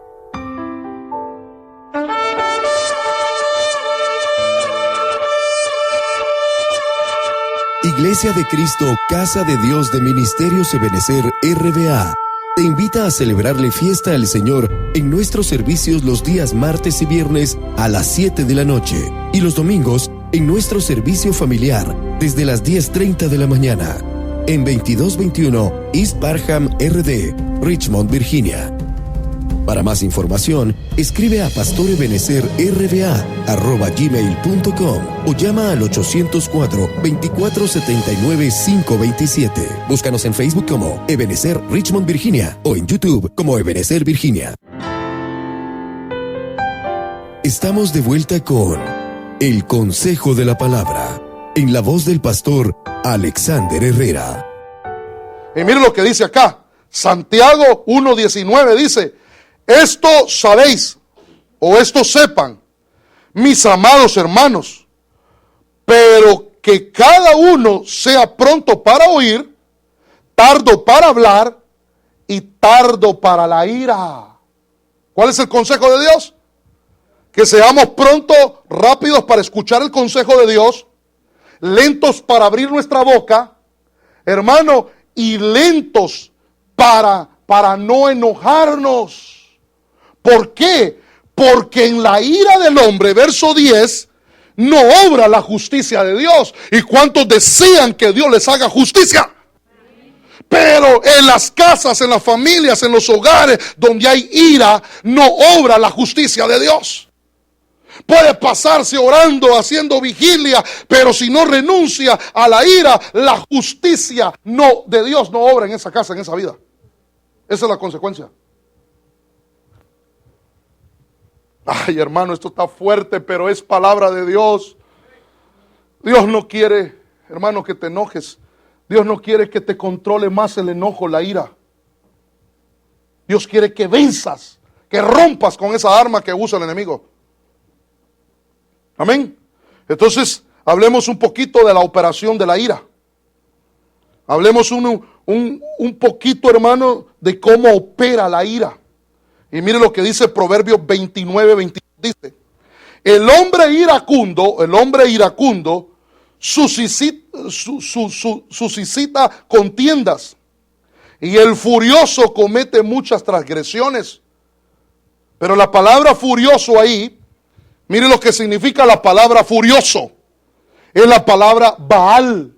Iglesia de Cristo Casa de Dios de Ministerios Ebenecer, RBA, te invita a celebrarle fiesta al Señor en nuestros servicios los días martes y viernes a las 7 de la noche y los domingos en nuestro servicio familiar desde las 10:30 de la mañana en 2221 East Parham RD, Richmond, Virginia. Para más información, escribe a pastorebenecerrba@gmail.com o llama al 804-2479-527. Búscanos en Facebook como Ebenecer Richmond, Virginia, o en YouTube como Ebenecer Virginia. Estamos de vuelta con el consejo de la palabra, en la voz del pastor Alexander Herrera. Y mire lo que dice acá, Santiago 1:19 dice: esto sabéis, o esto sepan, mis amados hermanos, pero que cada uno sea pronto para oír, tardo para hablar y tardo para la ira. ¿Cuál es el consejo de Dios? Que seamos pronto, rápidos para escuchar el consejo de Dios, lentos para abrir nuestra boca, hermano, y lentos para no enojarnos. ¿Por qué? Porque en la ira del hombre, verso 10, no obra la justicia de Dios. ¿Y cuántos desean que Dios les haga justicia? Pero en las casas, en las familias, en los hogares donde hay ira, no obra la justicia de Dios. Puede pasarse orando, haciendo vigilia, pero si no renuncia a la ira, la justicia de Dios no obra en esa casa, en esa vida. Esa es la consecuencia. Ay, hermano, esto está fuerte, pero es palabra de Dios. Dios no quiere, hermano, que te enojes. Dios no quiere que te controle más el enojo, la ira. Dios quiere que venzas, que rompas con esa arma que usa el enemigo. Amén. Entonces, hablemos un poquito de la operación de la ira. Hablemos un poquito, hermano, de cómo opera la ira. Y mire lo que dice Proverbios 29:22. Dice: el hombre iracundo suscita contiendas, y el furioso comete muchas transgresiones. Pero la palabra furioso ahí, mire lo que significa la palabra furioso. Es la palabra Baal.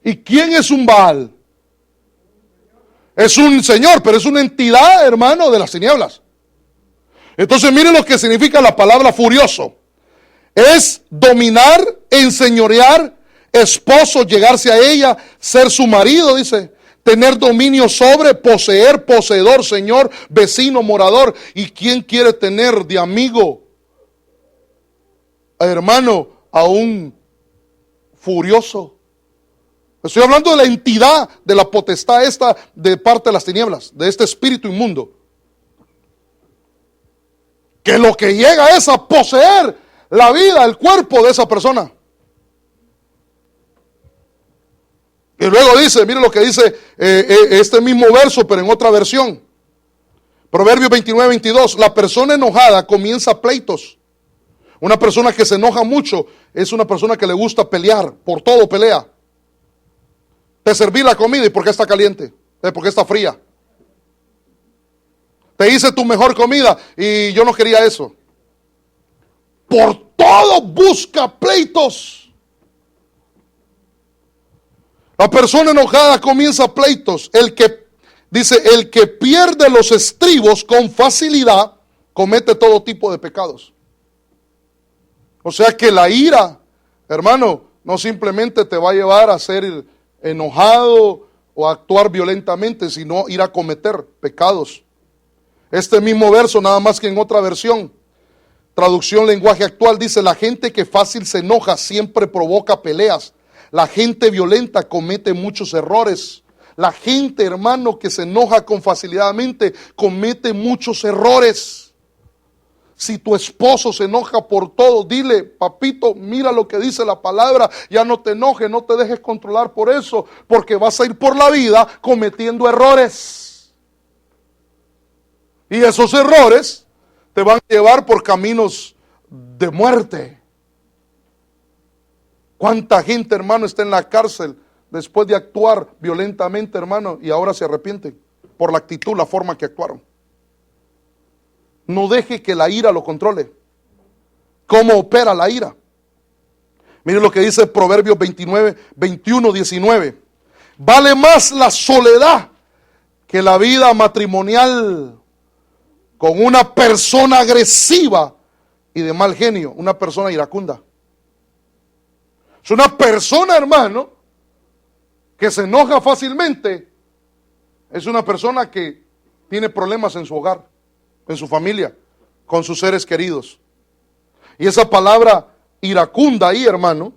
¿Y quién es un Baal? Es un señor, pero es una entidad, hermano, de las tinieblas. Entonces miren lo que significa la palabra furioso. Es dominar, enseñorear, esposo, llegarse a ella, ser su marido, dice. Tener dominio sobre, poseer, poseedor, señor, vecino, morador. ¿Y quién quiere tener de amigo, hermano, a un furioso? Estoy hablando de la entidad, de la potestad esta de parte de las tinieblas, de este espíritu inmundo. Que lo que llega es a poseer la vida, el cuerpo de esa persona. Y luego dice, mire lo que dice este mismo verso, pero en otra versión. Proverbios 29:22, la persona enojada comienza pleitos. Una persona que se enoja mucho es una persona que le gusta pelear, por todo pelea. Te serví la comida, ¿y por qué está caliente? ¿Por qué está fría? Te hice tu mejor comida y yo no quería eso. Por todo busca pleitos. La persona enojada comienza pleitos. El que pierde los estribos con facilidad comete todo tipo de pecados. O sea que la ira, hermano, no simplemente te va a llevar a ser enojado o a actuar violentamente, sino ir a cometer pecados. Este mismo verso, nada más que en otra versión, traducción lenguaje actual, dice: la gente que fácil se enoja siempre provoca peleas. La gente violenta comete muchos errores. La gente, hermano, que se enoja con facilidadmente, comete muchos errores. Si tu esposo se enoja por todo, dile, papito, mira lo que dice la palabra, ya no te enojes, no te dejes controlar por eso, porque vas a ir por la vida cometiendo errores. Y esos errores te van a llevar por caminos de muerte. ¿Cuánta gente, hermano, está en la cárcel después de actuar violentamente, hermano, y ahora se arrepienten por la actitud, la forma que actuaron? No deje que la ira lo controle. ¿Cómo opera la ira? Mire lo que dice Proverbios 29, 21, 19. Vale más la soledad que la vida matrimonial con una persona agresiva y de mal genio, una persona iracunda. Es una persona, hermano, que se enoja fácilmente. Es una persona que tiene problemas en su hogar, en su familia, con sus seres queridos. Y esa palabra iracunda ahí, hermano,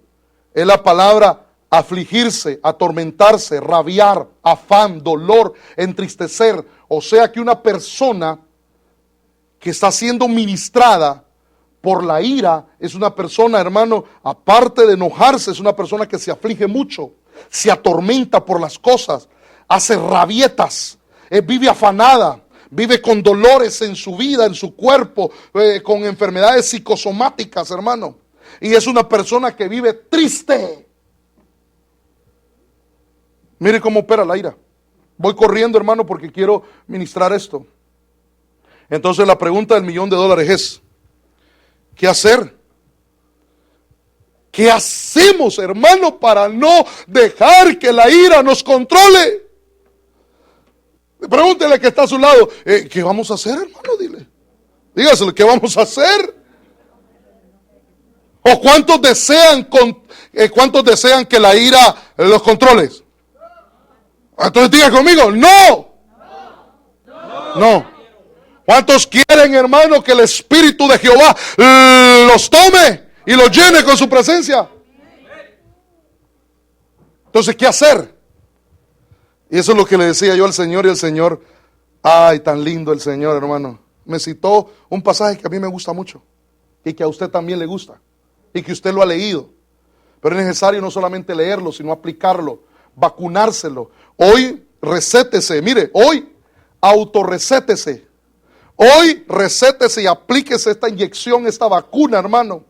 es la palabra afligirse, atormentarse, rabiar, afán, dolor, entristecer. O sea que una persona que está siendo ministrada por la ira es una persona, hermano, aparte de enojarse, es una persona que se aflige mucho, se atormenta por las cosas, hace rabietas, vive afanada, vive con dolores en su vida, en su cuerpo, con enfermedades psicosomáticas, hermano. Y es una persona que vive triste. Mire cómo opera la ira. Voy corriendo, hermano, porque quiero ministrar esto. Entonces la pregunta del $1.000.000 es, ¿qué hacer? ¿Qué hacemos, hermano, para no dejar que la ira nos controle? Pregúntele que está a su lado, ¿qué vamos a hacer, hermano? Dile. Dígaselo, ¿qué vamos a hacer? ¿O cuántos desean que la ira los controle? Entonces diga conmigo, no. No. ¿Cuántos quieren, hermano, que el Espíritu de Jehová los tome y los llene con su presencia? Entonces, ¿qué hacer? Y eso es lo que le decía yo al Señor, y el Señor, ay, tan lindo el Señor, hermano. Me citó un pasaje que a mí me gusta mucho y que a usted también le gusta y que usted lo ha leído. Pero es necesario no solamente leerlo, sino aplicarlo, vacunárselo. Hoy recétese, mire, hoy autorrecétese. Hoy recétese y aplíquese esta inyección, esta vacuna, hermano.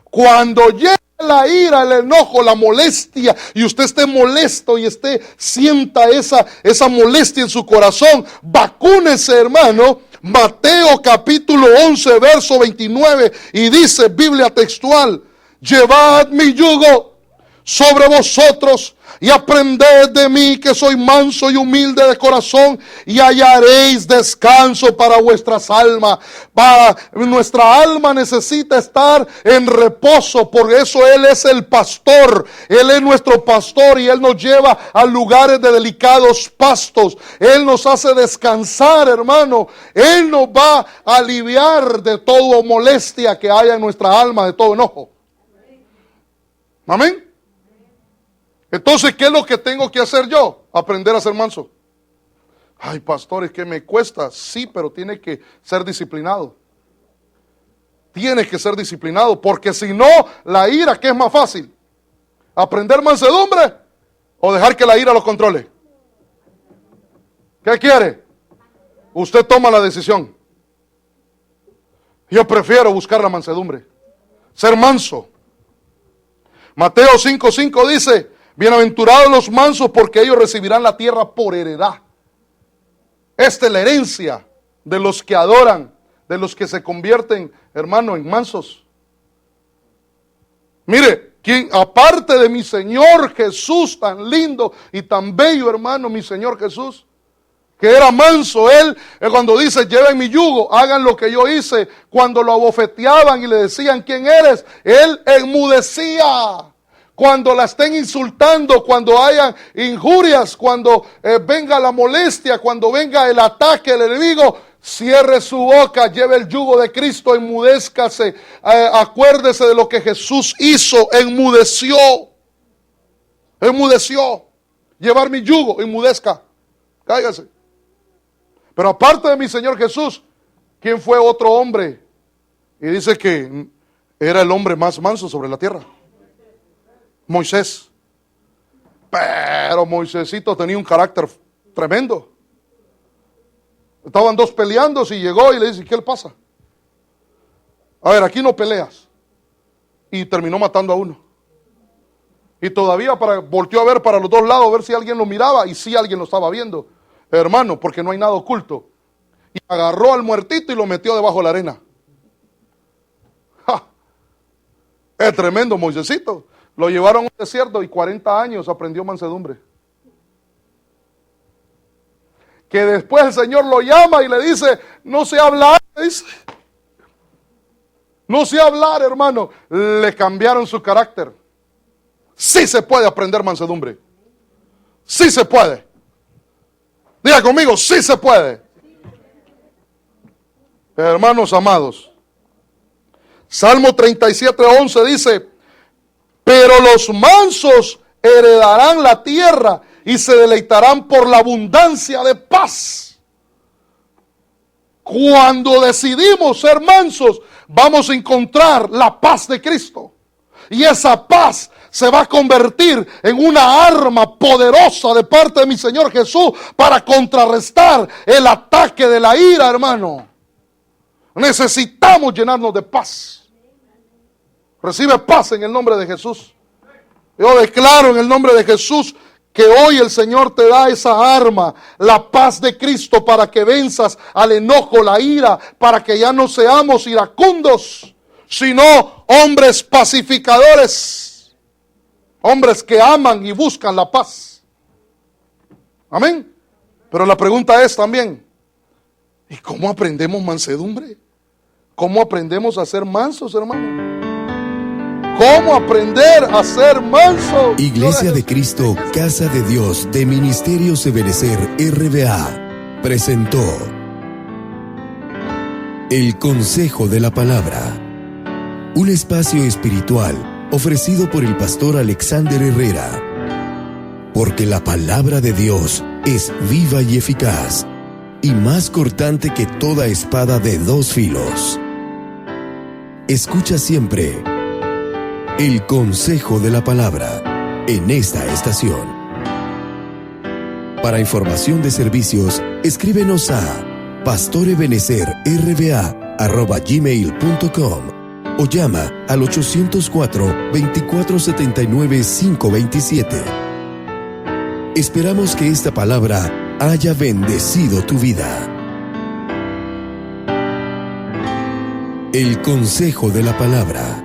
Cuando llegue la ira, el enojo, la molestia, y usted esté molesto y sienta esa molestia en su corazón, vacúnese, hermano. Mateo capítulo 11, verso 29, y dice, Biblia textual, llevad mi yugo sobre vosotros y aprended de mí, que soy manso y humilde de corazón, y hallaréis descanso para vuestras almas. Nuestra alma necesita estar en reposo, por eso Él es el pastor, Él es nuestro pastor, y Él nos lleva a lugares de delicados pastos. Él nos hace descansar, hermano. Él nos va a aliviar de toda molestia que haya en nuestra alma, de todo enojo. Amén. Entonces, ¿qué es lo que tengo que hacer yo? Aprender a ser manso. Ay, pastor, es que me cuesta. Sí, pero tiene que ser disciplinado. Tiene que ser disciplinado, porque si no, la ira, ¿qué es más fácil? ¿Aprender mansedumbre o dejar que la ira lo controle? ¿Qué quiere? Usted toma la decisión. Yo prefiero buscar la mansedumbre, ser manso. Mateo 5:5 dice, bienaventurados los mansos, porque ellos recibirán la tierra por heredad. Esta es la herencia de los que adoran, de los que se convierten, hermano, en mansos. Mire, quien aparte de mi Señor Jesús, tan lindo y tan bello, hermano, mi Señor Jesús, que era manso, Él cuando dice, lleven mi yugo, hagan lo que yo hice, cuando lo abofeteaban y le decían, ¿quién eres? Él enmudecía. Cuando la estén insultando, cuando hayan injurias, cuando venga la molestia, cuando venga el ataque del enemigo, cierre su boca, lleve el yugo de Cristo, enmudézcase, acuérdese de lo que Jesús hizo, enmudeció. llevar mi yugo, enmudezca, cáigase. Pero aparte de mi Señor Jesús, ¿quién fue otro hombre? Y dice que era el hombre más manso sobre la tierra. Moisés. Pero Moisésito tenía un carácter tremendo. Estaban dos peleando y llegó y le dice, ¿qué le pasa? A ver, aquí no peleas. Y terminó matando a uno. Y todavía volteó a ver para los dos lados, a ver si alguien lo miraba, y sí alguien lo estaba viendo. Hermano, porque no hay nada oculto. Y agarró al muertito y lo metió debajo de la arena. ¡Ja! Es tremendo, Moisésito. Lo llevaron a un desierto y 40 años aprendió mansedumbre. Que después el Señor lo llama y le dice, no sé hablar, dice. No sé hablar, hermano. Le cambiaron su carácter. Sí se puede aprender mansedumbre. Sí se puede. Diga conmigo, sí se puede. Hermanos amados, Salmo 37:11 dice, pero los mansos heredarán la tierra y se deleitarán por la abundancia de paz. Cuando decidimos ser mansos, vamos a encontrar la paz de Cristo. Y esa paz se va a convertir en una arma poderosa de parte de mi Señor Jesús para contrarrestar el ataque de la ira, hermano. Necesitamos llenarnos de paz. Recibe paz en el nombre de Jesús. Yo declaro en el nombre de Jesús que hoy el Señor te da esa arma, la paz de Cristo, para que venzas al enojo, la ira, para que ya no seamos iracundos, sino hombres pacificadores, hombres que aman y buscan la paz. Amén. Pero la pregunta es también, ¿y cómo aprendemos mansedumbre? ¿Cómo aprendemos a ser mansos, hermano? ¿Cómo aprender a ser manso? Iglesia de Cristo, Casa de Dios de Ministerios Ebenecer RBA presentó El Consejo de la Palabra, un espacio espiritual ofrecido por el pastor Alexander Herrera. Porque la palabra de Dios es viva y eficaz, y más cortante que toda espada de dos filos. Escucha siempre El Consejo de la Palabra en esta estación. Para información de servicios, escríbenos a pastorebenecerrba@gmail.com o llama al 804-2479-527. Esperamos que esta palabra haya bendecido tu vida. El Consejo de la Palabra.